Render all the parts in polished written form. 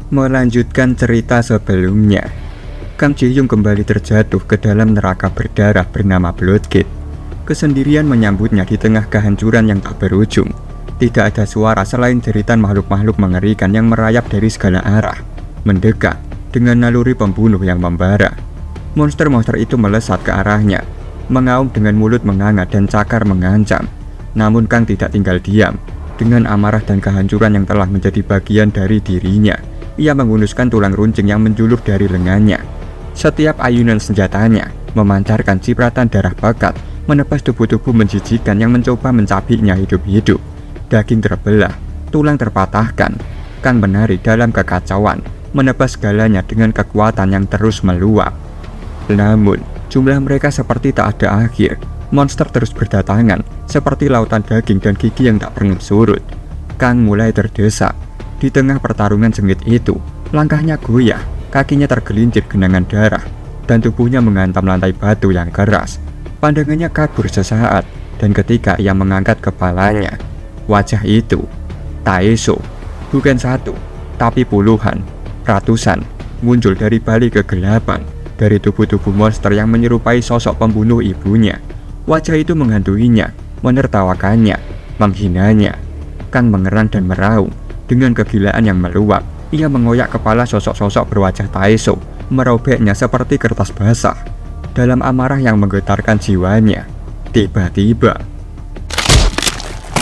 Melanjutkan cerita sebelumnya, Kang Ji-hyung kembali terjatuh ke dalam neraka berdarah bernama Bloodgate. Kesendirian menyambutnya di tengah kehancuran yang tak berujung. Tidak ada suara selain jeritan makhluk-makhluk mengerikan yang merayap dari segala arah, mendekat dengan naluri pembunuh yang membara. Monster-monster itu melesat ke arahnya, mengaum dengan mulut menganga dan cakar mengancam. Namun Kang tidak tinggal diam. Dengan amarah dan kehancuran yang telah menjadi bagian dari dirinya, ia menghunuskan tulang runcing yang menjulur dari lengannya. Setiap ayunan senjatanya memancarkan cipratan darah pekat, menebas tubuh-tubuh menjijikan yang mencoba mencabiknya hidup-hidup. Daging terbelah, tulang terpatahkan. Kang menari dalam kekacauan, menebas segalanya dengan kekuatan yang terus meluap. Namun, jumlah mereka seperti tak ada akhir. Monster terus berdatangan, seperti lautan daging dan gigi yang tak pernah surut. Kang mulai terdesak. Di tengah pertarungan sengit itu, langkahnya goyah, kakinya tergelincir genangan darah, dan tubuhnya menghantam lantai batu yang keras. Pandangannya kabur sesaat, dan ketika ia mengangkat kepalanya, wajah itu, Taeso, bukan satu, tapi puluhan, ratusan, muncul dari balik kegelapan, dari tubuh-tubuh monster yang menyerupai sosok pembunuh ibunya. Wajah itu menghantuinya, menertawakannya, menghinanya. Kang mengerang dan meraung. Dengan kegilaan yang meluap, ia mengoyak kepala sosok-sosok berwajah Taeso, merobeknya seperti kertas basah. Dalam amarah yang menggetarkan jiwanya, tiba-tiba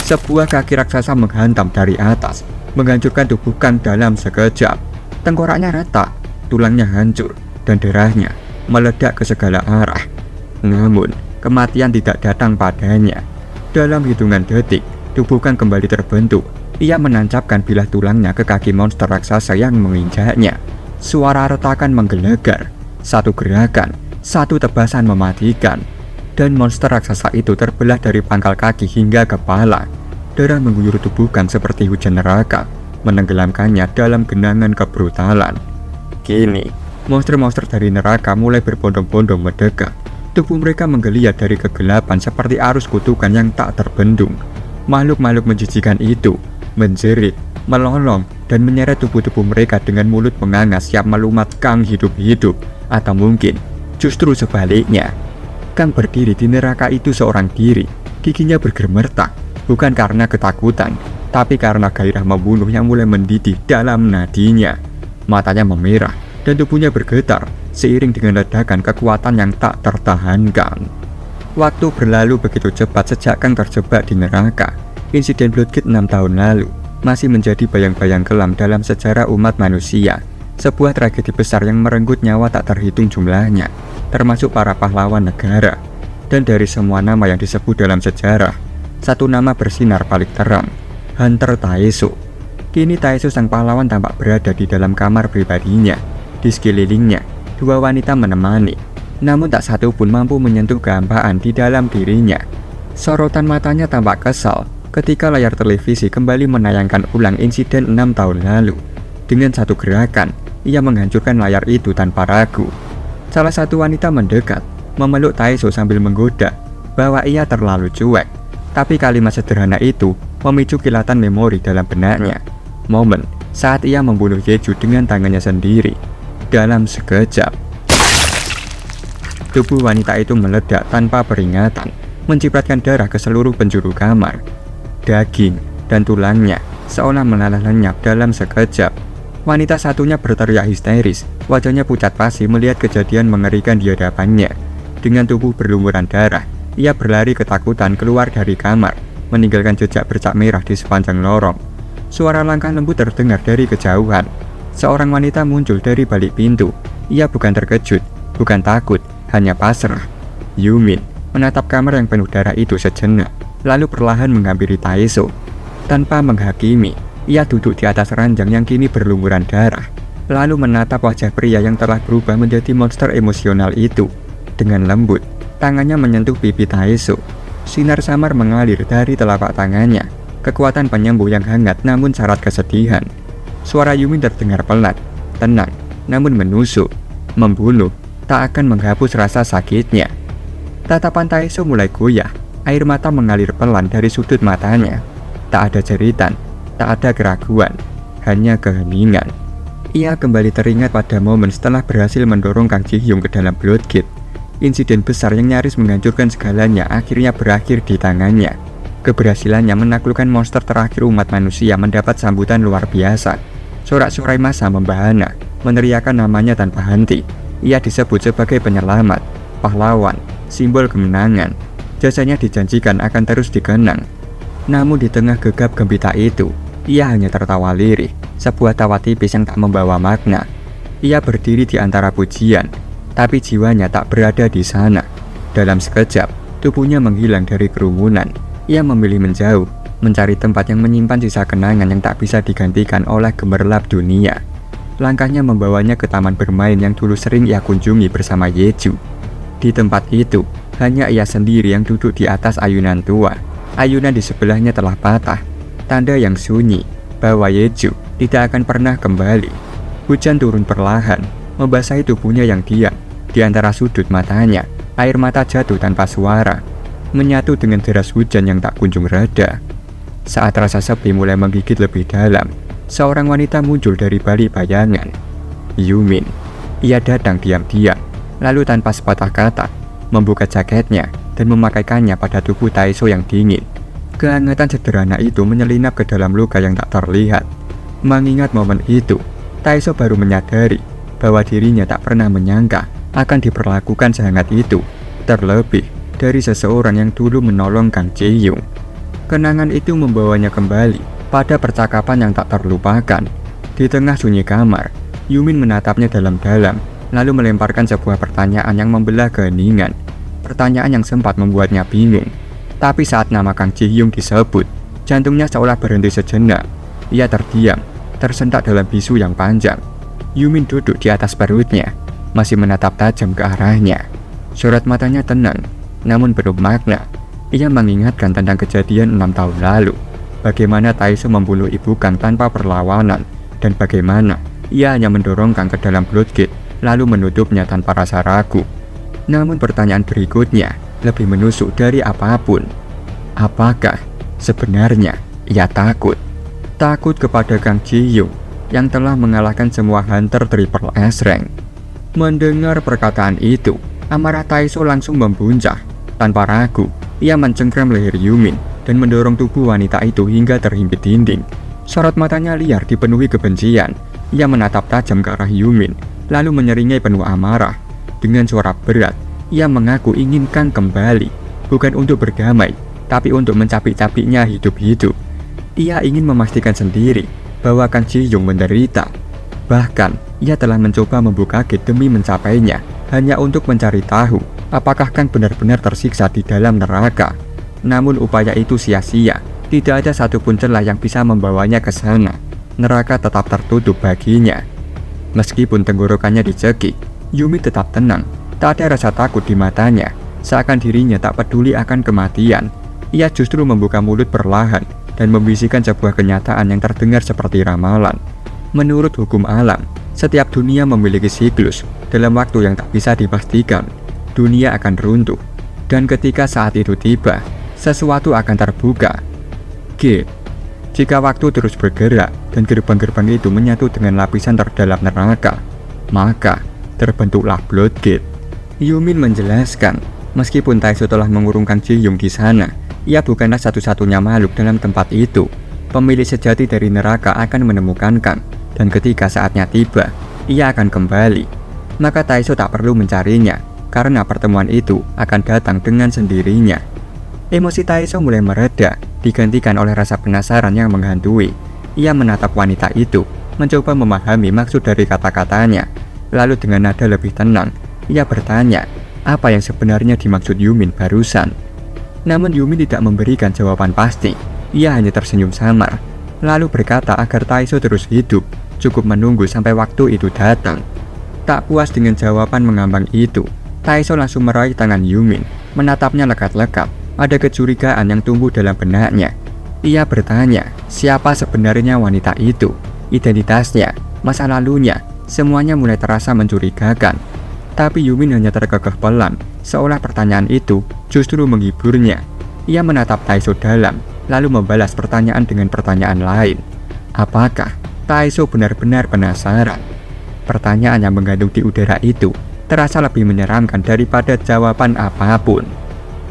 sebuah kaki raksasa menghantam dari atas, menghancurkan tubuh Kang dalam sekejap. Tengkoraknya retak, tulangnya hancur, dan darahnya meledak ke segala arah. Namun, kematian tidak datang padanya. Dalam hitungan detik, tubuh Kang kembali terbentuk. Ia menancapkan bilah tulangnya ke kaki monster raksasa yang menginjaknya. Suara retakan menggelegar. Satu gerakan, satu tebasan mematikan. Dan monster raksasa itu terbelah dari pangkal kaki hingga kepala. Darah mengguyur tubuh Kang seperti hujan neraka, menenggelamkannya dalam genangan kebrutalan. Kini, monster-monster dari neraka mulai berbondong-bondong mendekat. Tubuh mereka menggeliat dari kegelapan seperti arus kutukan yang tak terbendung. Makhluk-makhluk menjijikan itu menjerit, melolong, dan menyeret tubuh-tubuh mereka dengan mulut menganga siap melumat Kang hidup-hidup. Atau mungkin justru sebaliknya. Kang berdiri di neraka itu seorang diri, giginya bergemertak, bukan karena ketakutan, tapi karena gairah membunuh yang mulai mendidih dalam nadinya. Matanya memerah dan tubuhnya bergetar seiring dengan ledakan kekuatan yang tak tertahankan. Waktu berlalu begitu cepat sejak Kang terjebak di neraka. Insiden Bloodgate 6 tahun lalu masih menjadi bayang-bayang kelam dalam sejarah umat manusia. Sebuah tragedi besar yang merenggut nyawa tak terhitung jumlahnya, termasuk para pahlawan negara. Dan dari semua nama yang disebut dalam sejarah, satu nama bersinar paling terang, Hunter Taeso. Kini Taeso sang pahlawan tampak berada di dalam kamar pribadinya. Di sekelilingnya, dua wanita menemani, namun tak satu pun mampu menyentuh kehampaan di dalam dirinya. Sorotan matanya tampak kesal ketika layar televisi kembali menayangkan ulang insiden 6 tahun lalu. Dengan satu gerakan, ia menghancurkan layar itu tanpa ragu. Salah satu wanita mendekat, memeluk Taeso sambil menggoda bahwa ia terlalu cuek. Tapi kalimat sederhana itu memicu kilatan memori dalam benaknya. Momen saat ia membunuh Yeju dengan tangannya sendiri. Dalam sekejap, tubuh wanita itu meledak tanpa peringatan, mencipratkan darah ke seluruh penjuru kamar. Daging dan tulangnya seolah menalah lenyap dalam sekejap. Wanita satunya berteriak histeris, wajahnya pucat pasi melihat kejadian mengerikan di hadapannya. Dengan tubuh berlumuran darah, ia berlari ketakutan keluar dari kamar, meninggalkan jejak bercak merah di sepanjang lorong. Suara langkah lembut terdengar dari kejauhan. Seorang wanita muncul dari balik pintu. Ia bukan terkejut, bukan takut, hanya pasrah. Yumin menatap kamar yang penuh darah itu sejenak, lalu perlahan menghampiri Taeso. Tanpa menghakimi, ia duduk di atas ranjang yang kini berlumuran darah, lalu menatap wajah pria yang telah berubah menjadi monster emosional itu. Dengan lembut, tangannya menyentuh pipi Taeso. Sinar samar mengalir dari telapak tangannya, kekuatan penyembuh yang hangat namun syarat kesedihan. Suara Yumin terdengar pelan, tenang, namun menusuk. Membunuh tak akan menghapus rasa sakitnya. Tatapan Taeso mulai goyah, air mata mengalir pelan dari sudut matanya. Tak ada jeritan, tak ada keraguan, hanya keheningan. Ia kembali teringat pada momen setelah berhasil mendorong Kang Ji-hyung ke dalam Blood Gate. Insiden besar yang nyaris menghancurkan segalanya akhirnya berakhir di tangannya. Keberhasilannya menaklukkan monster terakhir umat manusia mendapat sambutan luar biasa. Sorak-sorai massa membahana, meneriakan namanya tanpa henti. Ia disebut sebagai penyelamat, pahlawan, simbol kemenangan. Jasanya dijanjikan akan terus dikenang. Namun di tengah gegap gempita itu, ia hanya tertawa lirih, sebuah tawa tipis yang tak membawa makna. Ia berdiri di antara pujian, tapi jiwanya tak berada di sana. Dalam sekejap, tubuhnya menghilang dari kerumunan. Ia memilih menjauh, mencari tempat yang menyimpan sisa kenangan yang tak bisa digantikan oleh gemerlap dunia. Langkahnya membawanya ke taman bermain yang dulu sering ia kunjungi bersama Yeju. Di tempat itu, hanya ia sendiri yang duduk di atas ayunan tua. Ayunan di sebelahnya telah patah, tanda yang sunyi bahwa Yeju tidak akan pernah kembali. Hujan turun perlahan, membasahi tubuhnya yang diam. Di antara sudut matanya, air mata jatuh tanpa suara, menyatu dengan deras hujan yang tak kunjung reda. Saat rasa sepi mulai menggigit lebih dalam, seorang wanita muncul dari balik bayangan. Yumin. Ia datang diam-diam, lalu tanpa sepatah kata, membuka jaketnya dan memakaikannya pada tubuh Taesho yang dingin. Kehangatan sederhana itu menyelinap ke dalam luka yang tak terlihat. Mengingat momen itu, Taesho baru menyadari bahwa dirinya tak pernah menyangka akan diperlakukan sehangat itu, terlebih dari seseorang yang dulu menolong Kang Ji-hyung. Kenangan itu membawanya kembali pada percakapan yang tak terlupakan. Di tengah sunyi kamar, Yumin menatapnya dalam-dalam, lalu melemparkan sebuah pertanyaan yang membelah keheningan. Pertanyaan yang sempat membuatnya bingung. Tapi saat nama Kang Ji-hyung disebut, jantungnya seolah berhenti sejenak. Ia terdiam, tersentak dalam bisu yang panjang. Yumin duduk di atas perutnya, masih menatap tajam ke arahnya. Sorot matanya tenang, namun penuh makna. Ia mengingatkan tentang kejadian 6 tahun lalu, bagaimana Taesho membunuh ibu Kang tanpa perlawanan, dan bagaimana ia hanya mendorong Kang ke dalam Blood Gate, lalu menutupnya tanpa rasa ragu. Namun pertanyaan berikutnya lebih menusuk dari apapun. Apakah sebenarnya ia takut? Takut kepada Kang Ji-hyung yang telah mengalahkan semua hunter Triple S rank. Mendengar perkataan itu, amarah Taesho langsung membuncah. Tanpa ragu, ia mencengkram leher Yumin dan mendorong tubuh wanita itu hingga terhimpit dinding. Sorot matanya liar dipenuhi kebencian. Ia menatap tajam ke arah Yumin, lalu menyeringai penuh amarah. Dengan suara berat, ia mengaku ingin Kang kembali, bukan untuk berdamai, tapi untuk mencapik-capiknya hidup-hidup. Ia ingin memastikan sendiri bahwa Kang Ji-hyung menderita. Bahkan, ia telah mencoba membuka gate demi mencapainya, hanya untuk mencari tahu apakah Kang benar-benar tersiksa di dalam neraka. Namun upaya itu sia-sia, tidak ada satupun celah yang bisa membawanya ke sana. Neraka tetap tertutup baginya. Meskipun tenggorokannya dicekik, Yumi tetap tenang. Tak ada rasa takut di matanya, seakan dirinya tak peduli akan kematian. Ia justru membuka mulut perlahan dan membisikkan sebuah kenyataan yang terdengar seperti ramalan. Menurut hukum alam, setiap dunia memiliki siklus. Dalam waktu yang tak bisa dipastikan, dunia akan runtuh. Dan ketika saat itu tiba, sesuatu akan terbuka. Gate. Jika waktu terus bergerak dan gerbang-gerbang itu menyatu dengan lapisan terdalam neraka, maka terbentuklah Blood Gate. Yumin menjelaskan, meskipun Taesho telah mengurungkan Ji-hyung di sana, ia bukanlah satu-satunya makhluk dalam tempat itu. Pemilik sejati dari neraka akan menemukan Kang, dan ketika saatnya tiba, ia akan kembali. Maka Taesho tak perlu mencarinya, karena pertemuan itu akan datang dengan sendirinya. Emosi Taesho mulai mereda, digantikan oleh rasa penasaran yang menghantui. Ia menatap wanita itu, mencoba memahami maksud dari kata-katanya. Lalu dengan nada lebih tenang, ia bertanya, apa yang sebenarnya dimaksud Yumin barusan. Namun Yumin tidak memberikan jawaban pasti. Ia hanya tersenyum samar, lalu berkata agar Taesho terus hidup, cukup menunggu sampai waktu itu datang. Tak puas dengan jawaban mengambang itu, Taesho langsung meraih tangan Yumin, menatapnya lekat-lekat. Ada kecurigaan yang tumbuh dalam benaknya. Ia bertanya, siapa sebenarnya wanita itu? Identitasnya, masa lalunya, semuanya mulai terasa mencurigakan. Tapi Yumin hanya terkekeh pelan, seolah pertanyaan itu justru menghiburnya. Ia menatap Taesho dalam, lalu membalas pertanyaan dengan pertanyaan lain. Apakah Taesho benar-benar penasaran. Pertanyaan yang menggantung di udara itu terasa lebih menyeramkan daripada jawaban apapun.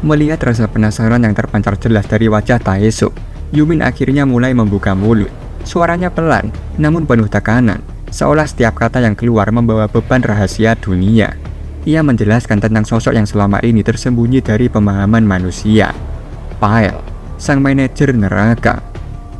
Melihat rasa penasaran yang terpancar jelas dari wajah Taesho, Yumin akhirnya mulai membuka mulut. Suaranya pelan, namun penuh tekanan, seolah setiap kata yang keluar membawa beban rahasia dunia. Ia menjelaskan tentang sosok yang selama ini tersembunyi dari pemahaman manusia. Pyle, sang manajer neraka.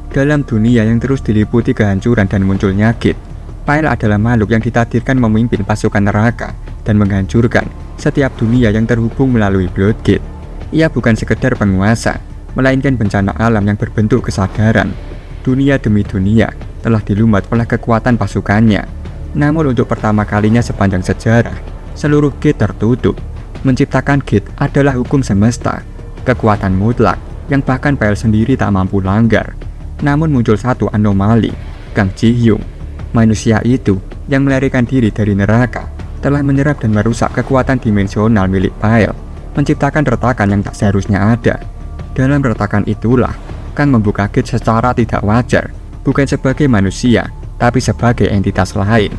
Dalam dunia yang terus diliputi kehancuran dan munculnya Gate, Pyle adalah makhluk yang ditakdirkan memimpin pasukan neraka dan menghancurkan setiap dunia yang terhubung melalui Blood Gate. Ia bukan sekedar penguasa, melainkan bencana alam yang berbentuk kesadaran. Dunia demi dunia telah dilumat oleh kekuatan pasukannya. Namun untuk pertama kalinya sepanjang sejarah, seluruh Gate tertutup. Menciptakan Gate adalah hukum semesta, kekuatan mutlak yang bahkan Pyle sendiri tak mampu langgar. Namun muncul satu anomali, Kang Ji-hyung. Manusia itu yang melarikan diri dari neraka telah menyerap dan merusak kekuatan dimensional milik Pyle, menciptakan retakan yang tak seharusnya ada. Dalam retakan itulah Kang membuka Gate secara tidak wajar, bukan sebagai manusia, tapi sebagai entitas lain.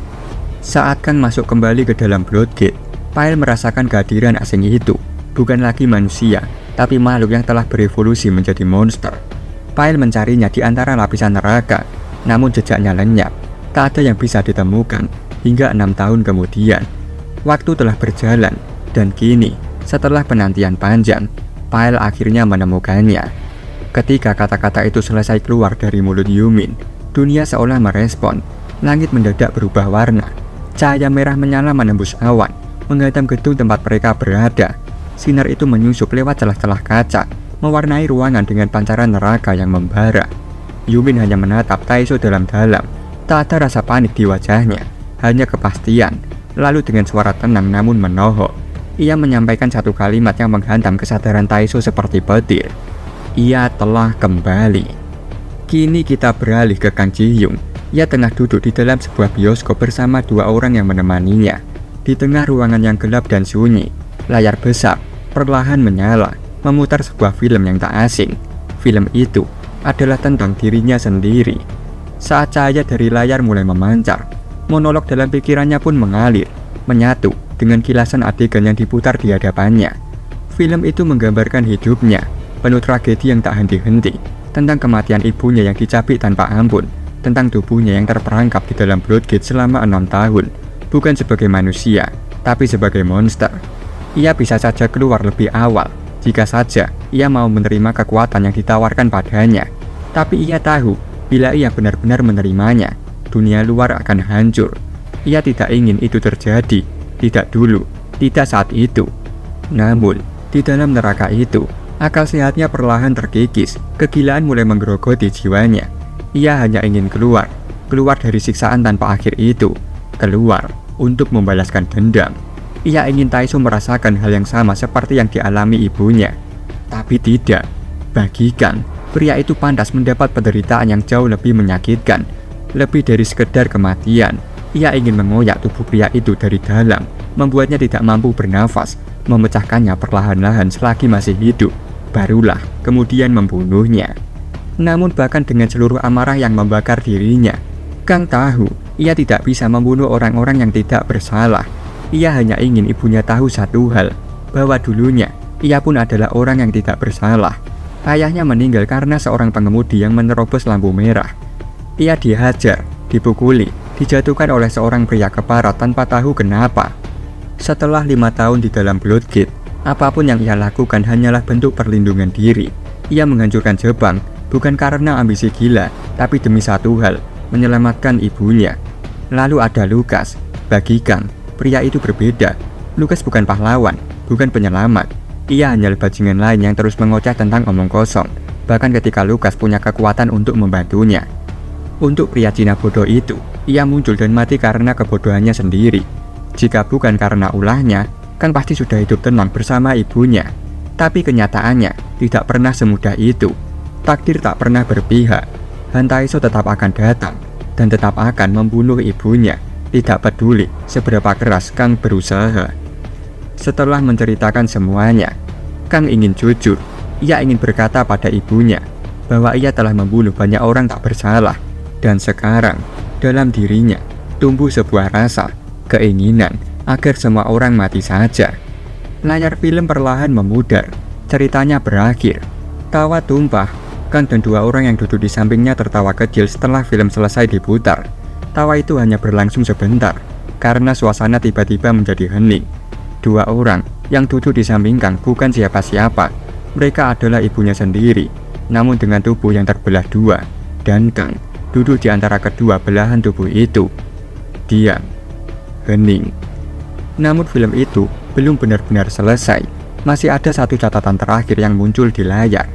Saat Kang masuk kembali ke dalam Blood Gate, Pyle merasakan kehadiran asing itu bukan lagi manusia, tapi makhluk yang telah berevolusi menjadi monster. Pyle mencarinya di antara lapisan neraka, namun jejaknya lenyap. Tak ada yang bisa ditemukan hingga 6 tahun kemudian. Waktu telah berjalan, dan kini, setelah penantian panjang, Pyle akhirnya menemukannya. Ketika kata-kata itu selesai keluar dari mulut Yumin, dunia seolah merespon. Langit mendadak berubah warna. Cahaya merah menyala menembus awan, menghadam gedung tempat mereka berada. Sinar itu menyusup lewat celah-celah kaca, mewarnai ruangan dengan pancaran neraka yang membara. Yumin hanya menatap Taesho dalam-dalam. Tak ada rasa panik di wajahnya, hanya kepastian. Lalu dengan suara tenang namun menohok, ia menyampaikan satu kalimat yang menghantam kesadaran Taesho seperti petir. Ia telah kembali. Kini kita beralih ke Kang Ji-hyung. Ia tengah duduk di dalam sebuah bioskop bersama 2 orang yang menemaninya. Di tengah ruangan yang gelap dan sunyi, layar besar perlahan menyala, memutar sebuah film yang tak asing. Film itu adalah tentang dirinya sendiri. Saat cahaya dari layar mulai memancar, monolog dalam pikirannya pun mengalir, menyatu dengan kilasan adegan yang diputar di hadapannya. Film itu menggambarkan hidupnya, penuh tragedi yang tak henti-henti, tentang kematian ibunya yang dicabik tanpa ampun, tentang tubuhnya yang terperangkap di dalam Blood Gate selama 6 tahun, bukan sebagai manusia, tapi sebagai monster. Ia bisa saja keluar lebih awal, jika saja ia mau menerima kekuatan yang ditawarkan padanya. Tapi ia tahu, bila ia benar-benar menerimanya, dunia luar akan hancur. Ia tidak ingin itu terjadi, tidak dulu, tidak saat itu. Namun, di dalam neraka itu, akal sehatnya perlahan terkikis, kegilaan mulai menggerogoti jiwanya. Ia hanya ingin keluar dari siksaan tanpa akhir itu, keluar untuk membalaskan dendam. Ia ingin Taesho merasakan hal yang sama seperti yang dialami ibunya. Tapi tidak, bagi Kang, pria itu pantas mendapat penderitaan yang jauh lebih menyakitkan, lebih dari sekedar kematian. Ia ingin mengoyak tubuh pria itu dari dalam, membuatnya tidak mampu bernafas, memecahkannya perlahan-lahan selagi masih hidup, barulah kemudian membunuhnya. Namun bahkan dengan seluruh amarah yang membakar dirinya, Kang tahu ia tidak bisa membunuh orang-orang yang tidak bersalah. Ia hanya ingin ibunya tahu satu hal, bahwa dulunya ia pun adalah orang yang tidak bersalah. Ayahnya meninggal karena seorang pengemudi yang menerobos lampu merah. Ia dihajar, dipukuli, dijatuhkan oleh seorang pria keparat tanpa tahu kenapa. Setelah 5 tahun di dalam Blood Gate, apapun yang ia lakukan hanyalah bentuk perlindungan diri. Ia menghancurkan Jepang, bukan karena ambisi gila, tapi demi satu hal, menyelamatkan ibunya. Lalu ada Lucas. Bagi Kang, pria itu berbeda. Lucas bukan pahlawan, bukan penyelamat. Ia hanyalah bajingan lain yang terus mengoceh tentang omong kosong, bahkan ketika Lucas punya kekuatan untuk membantunya. Untuk pria Cina bodoh itu, ia muncul dan mati karena kebodohannya sendiri. Jika bukan karena ulahnya, Kang pasti sudah hidup tenang bersama ibunya. Tapi kenyataannya tidak pernah semudah itu. Takdir tak pernah berpihak. Han Taesho tetap akan datang dan tetap akan membunuh ibunya, tidak peduli seberapa keras Kang berusaha. Setelah menceritakan semuanya, Kang ingin jujur. Ia ingin berkata pada ibunya bahwa ia telah membunuh banyak orang tak bersalah. Dan sekarang, dalam dirinya tumbuh sebuah rasa keinginan agar semua orang mati saja. Layar film perlahan memudar, ceritanya berakhir. Tawa tumpah, Kang dan dua orang yang duduk di sampingnya tertawa kecil setelah film selesai diputar. Tawa itu hanya berlangsung sebentar, karena suasana tiba-tiba menjadi hening. Dua orang yang duduk di samping Kang bukan siapa-siapa. Mereka adalah ibunya sendiri, namun dengan tubuh yang terbelah dua, dan Kang duduk di antara kedua belahan tubuh itu. Diam, hening. Namun film itu belum benar-benar selesai. Masih ada satu catatan terakhir yang muncul di layar.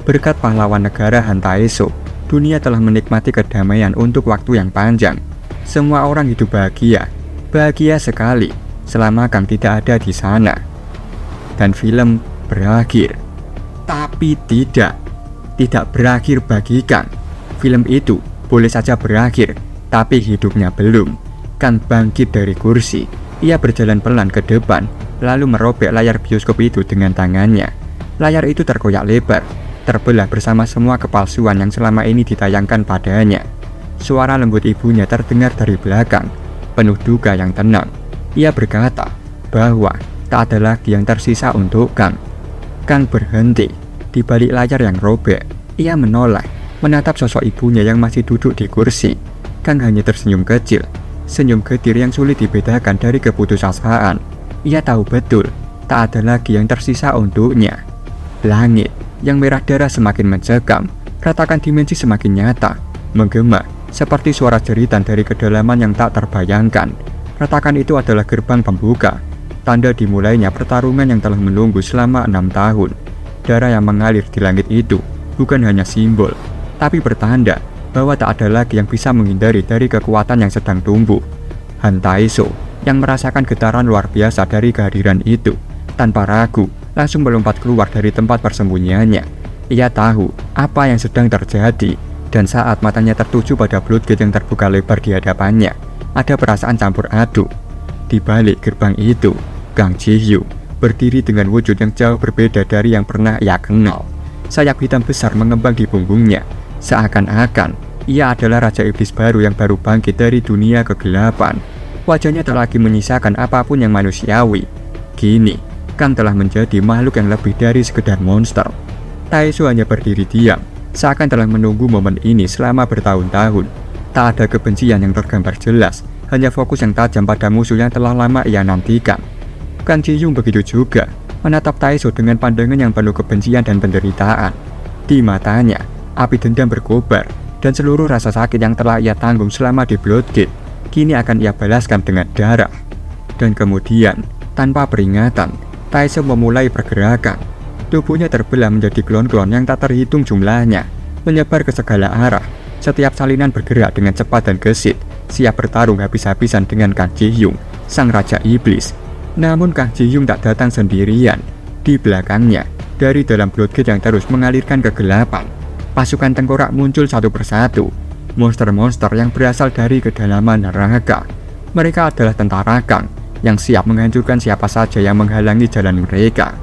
Berkat pahlawan negara Han Tae-soo, dunia telah menikmati kedamaian untuk waktu yang panjang. Semua orang hidup bahagia, bahagia sekali, selama Kang tidak ada di sana. Dan film berakhir. Tapi tidak berakhir bagi Kang. Film itu boleh saja berakhir, tapi hidupnya belum. Kang bangkit dari kursi. Ia berjalan pelan ke depan, lalu merobek layar bioskop itu dengan tangannya. Layar itu terkoyak lebar, terbelah bersama semua kepalsuan yang selama ini ditayangkan padanya. Suara lembut ibunya terdengar dari belakang, penuh duka yang tenang. Ia berkata bahwa tak ada lagi yang tersisa untuk Kang. Kang berhenti di balik layar yang robek. Ia menoleh, menatap sosok ibunya yang masih duduk di kursi. Kang hanya tersenyum kecil, senyum getir yang sulit dibedakan dari keputusasaan. Ia tahu betul, tak ada lagi yang tersisa untuknya. Langit yang merah darah semakin mencekam, retakan dimensi semakin nyata, menggema seperti suara jeritan dari kedalaman yang tak terbayangkan. Retakan itu adalah gerbang pembuka, tanda dimulainya pertarungan yang telah menunggu selama 6 tahun. Darah yang mengalir di langit itu bukan hanya simbol, tapi pertanda bahwa tak ada lagi yang bisa menghindari dari kekuatan yang sedang tumbuh. Han Tae-soo yang merasakan getaran luar biasa dari kehadiran itu, tanpa ragu langsung melompat keluar dari tempat persembunyiannya. Ia tahu apa yang sedang terjadi, dan saat matanya tertuju pada Bloodgate yang terbuka lebar di hadapannya, ada perasaan campur aduk. Di balik gerbang itu, Kang Ji-hyuk berdiri dengan wujud yang jauh berbeda dari yang pernah ia kenal. Sayap hitam besar mengembang di punggungnya, seakan-akan ia adalah Raja Iblis baru yang baru bangkit dari dunia kegelapan. Wajahnya tak lagi menyisakan apapun yang manusiawi. Kini, Kang telah menjadi makhluk yang lebih dari sekedar monster. Tae-soo hanya berdiri diam, seakan telah menunggu momen ini selama bertahun-tahun. Tak ada kebencian yang tergambar jelas, hanya fokus yang tajam pada musuh yang telah lama ia nantikan. Kang Ji-hyuk begitu juga, menatap Tae-soo dengan pandangan yang penuh kebencian dan penderitaan. Di matanya, api dendam berkobar, dan seluruh rasa sakit yang telah ia tanggung selama di Bloodgate kini akan ia balaskan dengan darah. Dan kemudian, tanpa peringatan, Tae-soo memulai pergerakan. Tubuhnya terbelah menjadi klon-klon yang tak terhitung jumlahnya, menyebar ke segala arah. Setiap salinan bergerak dengan cepat dan gesit, siap bertarung habis-habisan dengan Kang Ji-hyuk, sang Raja Iblis. Namun Kang Ji-hyuk tak datang sendirian. Di belakangnya, dari dalam Bloodgate yang terus mengalirkan kegelapan, pasukan tengkorak muncul satu persatu. Monster-monster yang berasal dari kedalaman neraka. Mereka adalah tentara Kang yang siap menghancurkan siapa saja yang menghalangi jalan mereka.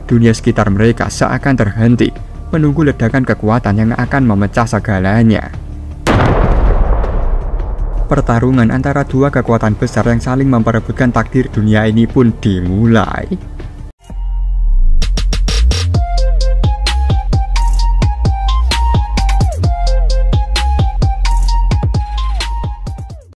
Dunia sekitar mereka seakan terhenti, menunggu ledakan kekuatan yang akan memecah segalanya. Pertarungan antara dua kekuatan besar yang saling memperebutkan takdir dunia ini pun dimulai.